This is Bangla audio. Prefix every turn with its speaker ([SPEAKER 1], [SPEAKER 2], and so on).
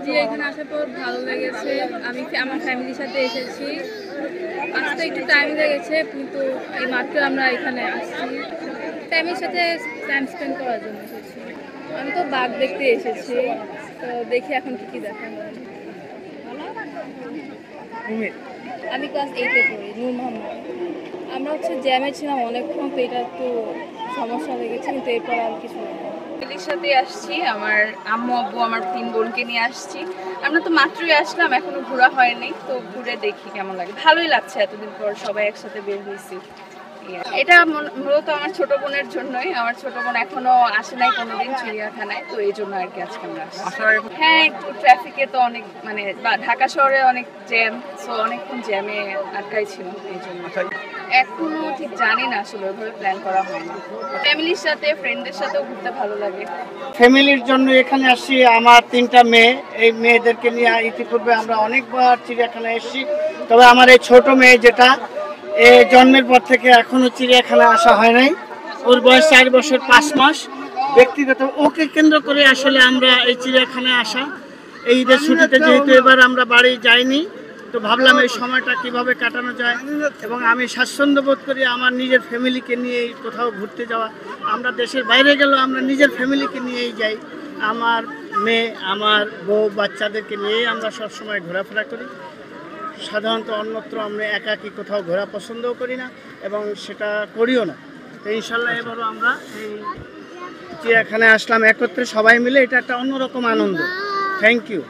[SPEAKER 1] জি, এখানে আসার পর ভালো লেগেছে। আমি আমার ফ্যামিলির সাথে এসেছি। আসতে একটু টাইম লেগেছে, কিন্তু এই মাত্র আমরা এখানে আসছি। ফ্যামিলির সাথে টাইম স্পেন্ড করার জন্য এসেছি। আমি তো বাঘ দেখতে এসেছি, তো দেখি এখন কি দেখা হয়। আমি ক্লাস 8-এ পড়ি, নূর মোহাম্মদ। আমরা জ্যামে ছিলাম অনেকক্ষণ, তো এটা একটু সমস্যা লেগেছে, কিন্তু এরপর আর কিছু না।
[SPEAKER 2] ফ্যামিলির সাথে আসছি, আমার আম্মু আব্বু আমার 3 বোনকে নিয়ে আসছি। আমরা তো মাত্রই আসলাম, এখনো ঘোরা হয়নি, তো ঘুরে দেখি কেমন লাগে। ভালোই লাগছে, এতদিন পর সবাই একসাথে বের হয়েছি। এটা মূলত আমার ছোট বোনের জন্যই। আমার ছোট বোন এখনো আসে নাই কোনোদিন চিড়িয়াখানায়, তো এই জন্য আর কি আজকে আমরা আসছি। হ্যাঁ, একটু ট্রাফিকে তো অনেক ঢাকা শহরে অনেক জ্যাম, সো অনেকক্ষণ জ্যামে আটকাই ছিল এই জন্য। এখনো ঠিক জানি না, আসলে ওইভাবে প্ল্যান করা হয়নি। ফ্যামিলির সাথে ফ্রেন্ডদের সাথেও ঘুরতে ভালো লাগে।
[SPEAKER 3] ফ্যামিলির জন্য এখানে আসছি। আমার 3টা মেয়ে, এই মেয়েদেরকে নিয়ে ইতিপূর্বে আমরা অনেকবার চিড়িয়াখানায় এসেছি। তবে আমার এই ছোট মেয়ে যেটা জন্মের পর থেকে এখনো চিড়িয়াখানায় আসা হয় নাই। ওর বয়স 4 বছর 5 মাস। ব্যক্তিগত ওকে কেন্দ্র করে আসলে আমরা এই চিড়িয়াখানায় আসা। এই ঈদের ছুটিতে যেহেতু এবার আমরা বাড়ি যাইনি, তো ভাবলাম এই সময়টা কিভাবে কাটানো যায়, এবং আমি স্বাচ্ছন্দ্য বোধ করি আমার নিজের ফ্যামিলিকে নিয়ে কোথাও ঘুরতে যাওয়া। আমরা দেশের বাইরে গেলেও আমরা নিজের ফ্যামিলিকে নিয়েই যাই। আমার মেয়ে, আমার বউ, বাচ্চাদেরকে নিয়েই আমরা সবসময় ঘোরাফেরা করি। সাধারণত অন্যত্র আমরা একাকী কোথাও ঘোরা পছন্দও করি না, এবং সেটা করিও না। তো ইনশাল্লাহ এবারও আমরা এই চিড়িয়াখানায় আসলাম একত্রে সবাই মিলে। এটা একটা অন্যরকম আনন্দ। Thank you.